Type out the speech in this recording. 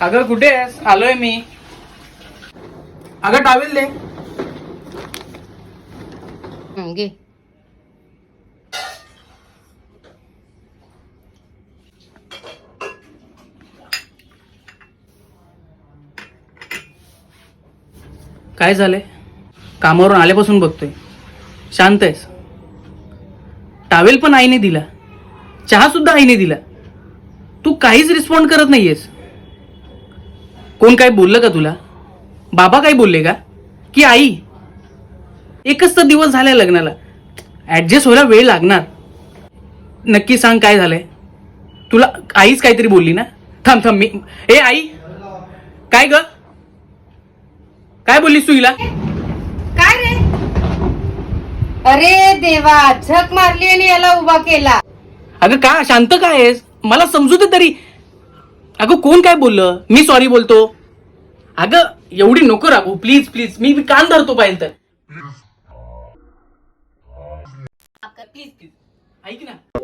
अगं कुठे आहेस? आलोय मी. अगं टावेल दे. घे. काय झालंय? कामावरून आल्यापासून बघतोय शांत आहेस. टावेल पण आईने दिला, चहा सुद्धा आईने दिला. तू काहीच रिस्पॉन्ड करत नाहीयेस. कोण काय बोललं का तुला? बाबा काय बोलले का? की आई? एकच तर दिवस झालाय लग्नाला, ऍडजस्ट व्हायला वेळ लागणार. नक्की सांग काय झालंय? तुला आईच काहीतरी बोलली ना? थांब थांब मी. ए आई, काय ग? काय बोललीस तू हिला? काय रे? अरे देवा, झक मारली आणि याला उभा केला. अगं का शांत काय आहेस? मला समजू दे तरी. अगं कोण काय बोललं? मी सॉरी बोलतो. अगं एवढी नको राहू, प्लीज प्लीज. मी कान धरतो पाहिजे तर. प्लीज प्लीज ऐक ना.